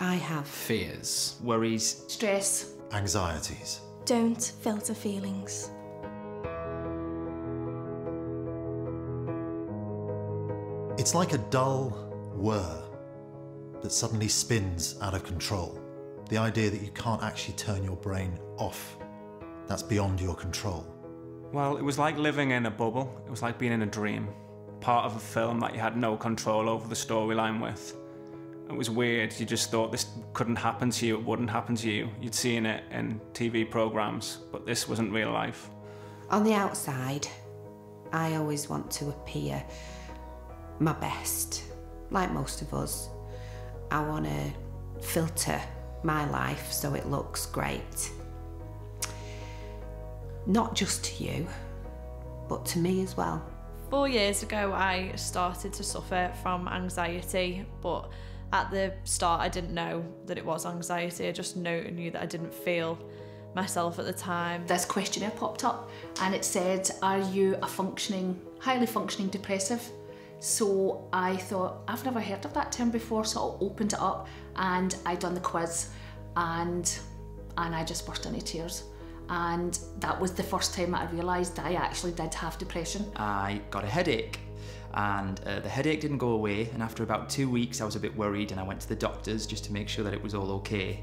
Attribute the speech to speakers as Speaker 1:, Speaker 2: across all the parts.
Speaker 1: I have.
Speaker 2: Fears.
Speaker 3: Worries.
Speaker 4: Stress.
Speaker 5: Anxieties.
Speaker 6: Don't filter feelings.
Speaker 5: It's like a dull whir that suddenly spins out of control. The idea that you can't actually turn your brain off. That's beyond your control.
Speaker 3: Well, it was like living in a bubble. It was like being in a dream. Part of a film that you had no control over the storyline with. It was weird. You just thought this couldn't happen to you, it wouldn't happen to you. You'd seen it in TV programmes, but this wasn't real life.
Speaker 1: On the outside, I always want to appear my best. Like most of us, I want to filter my life so it looks great. Not just to you, but to me as well.
Speaker 7: 4 years ago, I started to suffer from anxiety, but at the start, I didn't know that it was anxiety. I just knew that I didn't feel myself at the time.
Speaker 4: This questionnaire popped up and it said, are you a highly functioning depressive? So I thought, I've never heard of that term before, so I opened it up and I done the quiz and I just burst into tears. And that was the first time that I realised that I actually did have depression.
Speaker 2: I got a headache and the headache didn't go away, and after about 2 weeks I was a bit worried and I went to the doctors just to make sure that it was all okay.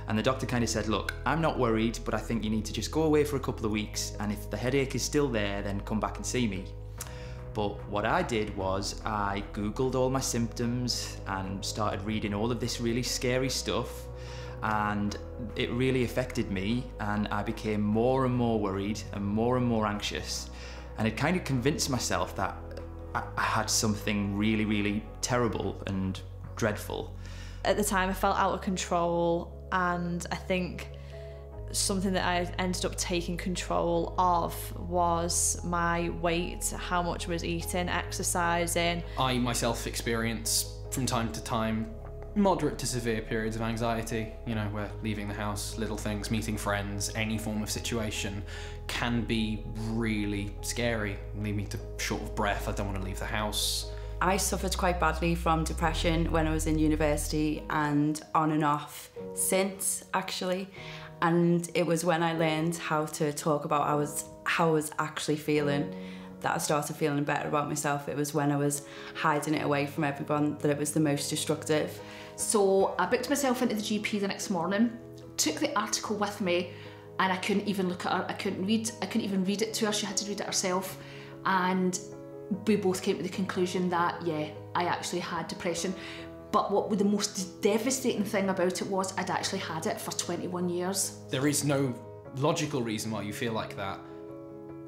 Speaker 2: And the doctor kind of said, look, I'm not worried, but I think you need to just go away for a couple of weeks, and if the headache is still there, then come back and see me. But what I did was I Googled all my symptoms and started reading all of this really scary stuff, and it really affected me, and I became more and more worried and more anxious, and it kind of convinced myself that I had something really, really terrible and dreadful.
Speaker 7: At the time I felt out of control, and I think something that I ended up taking control of was my weight, how much I was eating, exercising.
Speaker 8: I myself experience from time to time moderate to severe periods of anxiety, you know, where leaving the house, little things, meeting friends, any form of situation can be really scary, leave me to short of breath, I don't want to leave the house.
Speaker 9: I suffered quite badly from depression when I was in university, and on and off since, actually. And it was when I learned how to talk about how I was actually feeling that I started feeling better about myself. It was when I was hiding it away from everyone that it was the most destructive.
Speaker 4: So I booked myself into the GP the next morning, took the article with me, and I couldn't even look at her. I couldn't even read it to her. She had to read it herself. And we both came to the conclusion that, yeah, I actually had depression. But what the most devastating thing about it was I'd actually had it for 21 years.
Speaker 8: There is no logical reason why you feel like that.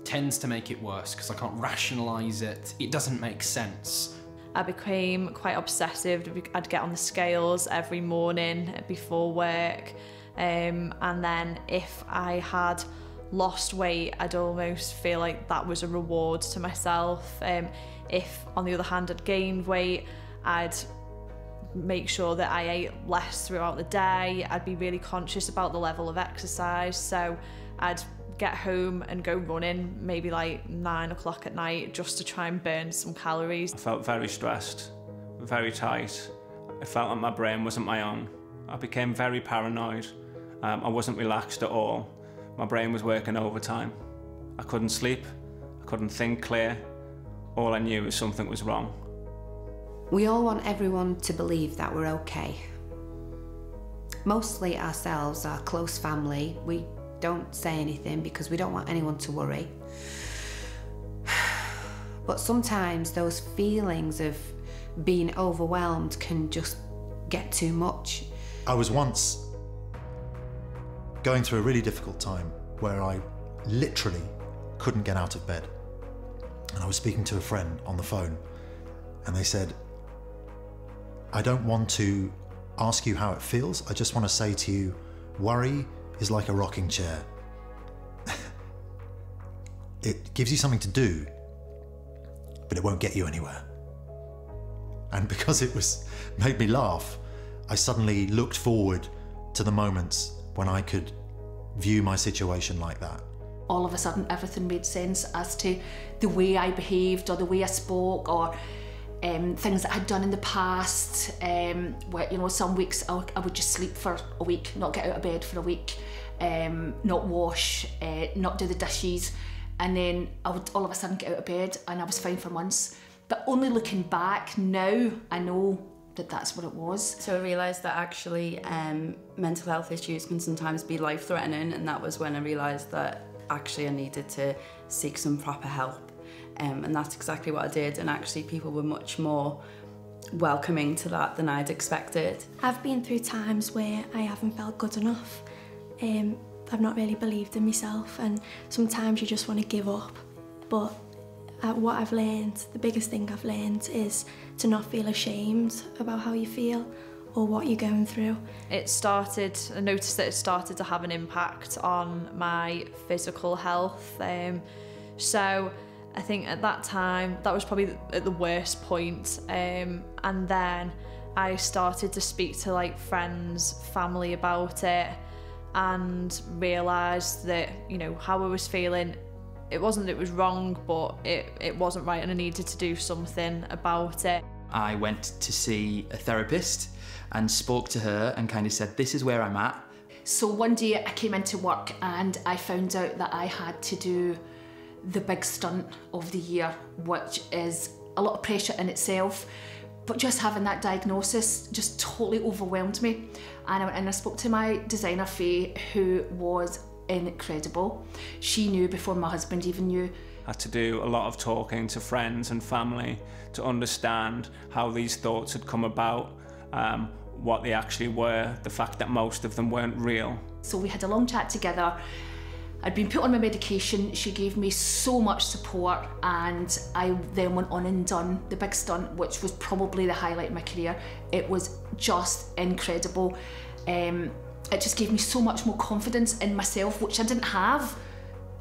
Speaker 8: Tends to make it worse because I can't rationalise it. It doesn't make sense.
Speaker 7: I became quite obsessive. I'd get on the scales every morning before work, and then if I had lost weight, I'd almost feel like that was a reward to myself. If, on the other hand, I'd gained weight, I'd make sure that I ate less throughout the day. I'd be really conscious about the level of exercise, so I'd get home and go running maybe like 9 o'clock at night just to try and burn some calories.
Speaker 3: I felt very stressed, very tight. I felt like my brain wasn't my own. I became very paranoid. I wasn't relaxed at all. My brain was working overtime. I couldn't sleep, I couldn't think clear. All I knew was something was wrong.
Speaker 1: We all want everyone to believe that we're okay. Mostly ourselves, our close family, we don't say anything because we don't want anyone to worry. But sometimes those feelings of being overwhelmed can just get too much.
Speaker 5: I was once going through a really difficult time where I literally couldn't get out of bed. And I was speaking to a friend on the phone, and they said, I don't want to ask you how it feels, I just want to say to you, worry is like a rocking chair. It gives you something to do, but it won't get you anywhere. And because it made me laugh, I suddenly looked forward to the moments when I could view my situation like that.
Speaker 4: All of a sudden, everything made sense as to the way I behaved or the way I spoke, or things that I'd done in the past, where, you know, some weeks I would just sleep for a week, not get out of bed for a week, not wash, not do the dishes, and then I would all of a sudden get out of bed and I was fine for months. But only looking back now, I know that that's what it was.
Speaker 9: So I realised that actually mental health issues can sometimes be life-threatening, and that was when I realised that actually I needed to seek some proper help. And that's exactly what I did, and actually people were much more welcoming to that than I'd expected.
Speaker 6: I've been through times where I haven't felt good enough. I've not really believed in myself, and sometimes you just want to give up. But what I've learned, the biggest thing I've learned, is to not feel ashamed about how you feel or what you're going through.
Speaker 7: I noticed that it started to have an impact on my physical health. So I think at that time, that was probably at the worst point. And then I started to speak to like friends, family about it, and realised that, you know, how I was feeling, it wasn't that it was wrong, but it wasn't right, and I needed to do something about it.
Speaker 2: I went to see a therapist and spoke to her and kind of said, this is where I'm at.
Speaker 4: So one day I came into work and I found out that I had to do the big stunt of the year, which is a lot of pressure in itself. But just having that diagnosis just totally overwhelmed me. And I spoke to my designer, Faye, who was incredible. She knew before my husband even knew.
Speaker 3: I had to do a lot of talking to friends and family to understand how these thoughts had come about, what they actually were, the fact that most of them weren't real.
Speaker 4: So we had a long chat together. I'd been put on my medication, she gave me so much support, and I then went on and done the big stunt, which was probably the highlight of my career. It was just incredible. It just gave me so much more confidence in myself, which I didn't have.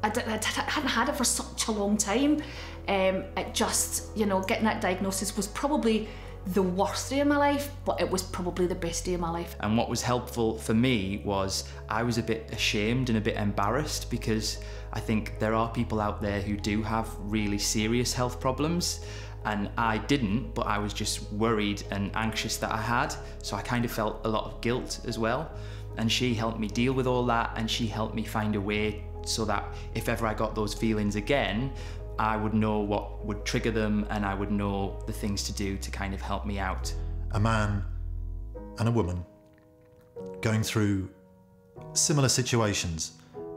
Speaker 4: I hadn't had it for such a long time. It just, you know, getting that diagnosis was probably the worst day of my life, but it was probably the best day of my life.
Speaker 2: And what was helpful for me was I was a bit ashamed and a bit embarrassed, because I think there are people out there who do have really serious health problems, and I didn't, but I was just worried and anxious that I had, so I kind of felt a lot of guilt as well. And she helped me deal with all that, and she helped me find a way so that if ever I got those feelings again, I would know what would trigger them, and I would know the things to do to kind of help me out.
Speaker 5: A man and a woman going through similar situations,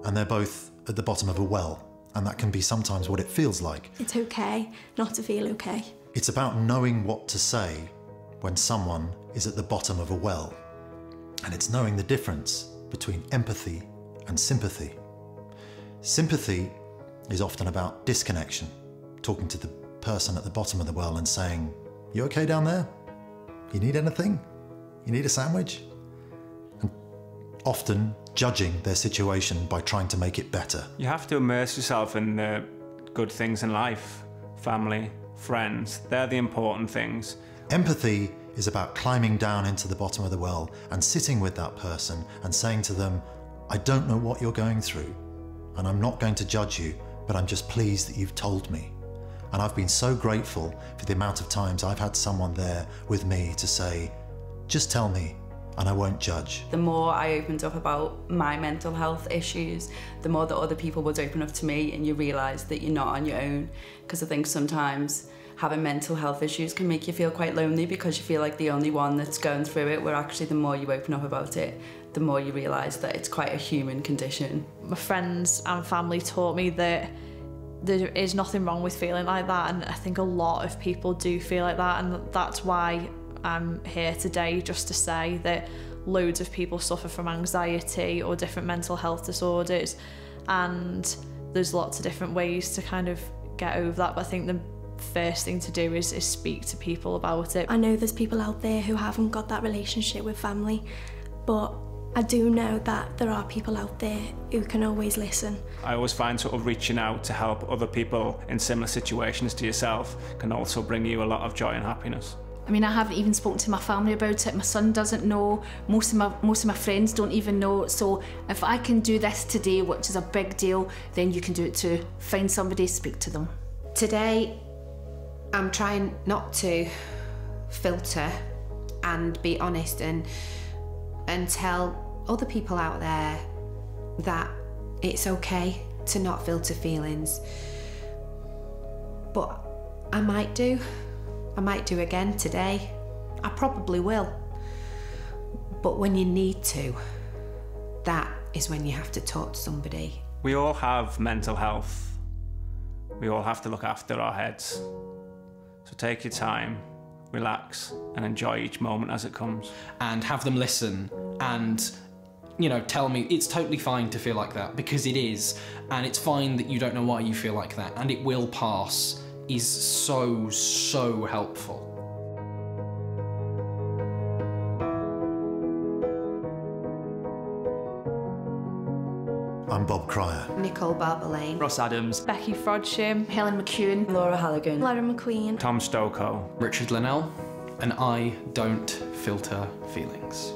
Speaker 5: and they're both at the bottom of a well, and that can be sometimes what it feels like.
Speaker 6: It's okay not to feel okay.
Speaker 5: It's about knowing what to say when someone is at the bottom of a well, and it's knowing the difference between empathy and sympathy. Sympathy is often about disconnection, talking to the person at the bottom of the well and saying, "You okay down there? You need anything? You need a sandwich?" And often judging their situation by trying to make it better.
Speaker 3: You have to immerse yourself in the good things in life. Family, friends, they're the important things.
Speaker 5: Empathy is about climbing down into the bottom of the well and sitting with that person and saying to them, "I don't know what you're going through, and I'm not going to judge you, but I'm just pleased that you've told me." And I've been so grateful for the amount of times I've had someone there with me to say, "Just tell me and I won't judge."
Speaker 9: The more I opened up about my mental health issues, the more that other people would open up to me, and you realise that you're not on your own. Because I think sometimes having mental health issues can make you feel quite lonely, because you feel like the only one that's going through it, where actually the more you open up about it, the more you realise that it's quite a human condition.
Speaker 7: My friends and family taught me that there is nothing wrong with feeling like that, and I think a lot of people do feel like that, and that's why I'm here today, just to say that loads of people suffer from anxiety or different mental health disorders, and there's lots of different ways to kind of get over that, but I think the first thing to do is speak to people about it.
Speaker 6: I know there's people out there who haven't got that relationship with family, but I do know that there are people out there who can always listen.
Speaker 3: I always find sort of reaching out to help other people in similar situations to yourself can also bring you a lot of joy and happiness.
Speaker 4: I mean, I haven't even spoken to my family about it. My son doesn't know. Most of my friends don't even know. So if I can do this today, which is a big deal, then you can do it too. Find somebody, speak to them. Today,
Speaker 1: I'm trying not to filter and be honest and tell other people out there that it's okay to not filter feelings. But I might do again today. I probably will. But when you need to, that is when you have to talk to somebody.
Speaker 3: We all have mental health. We all have to look after our heads. So take your time, relax, and enjoy each moment as it comes. And
Speaker 8: have them listen and, you know, tell me it's totally fine to feel like that, because it is, and it's fine that you don't know why you feel like that, and it will pass, is so, so helpful.
Speaker 5: I'm Bob Cryer.
Speaker 1: Nicole Barber-Lane.
Speaker 2: Ross Adams.
Speaker 7: Becky Frodsham.
Speaker 4: Helen McEwen.
Speaker 9: Laura Halligan.
Speaker 6: Laura McQueen.
Speaker 3: Tom Stokoe.
Speaker 8: Richard Linnell. And I don't filter feelings.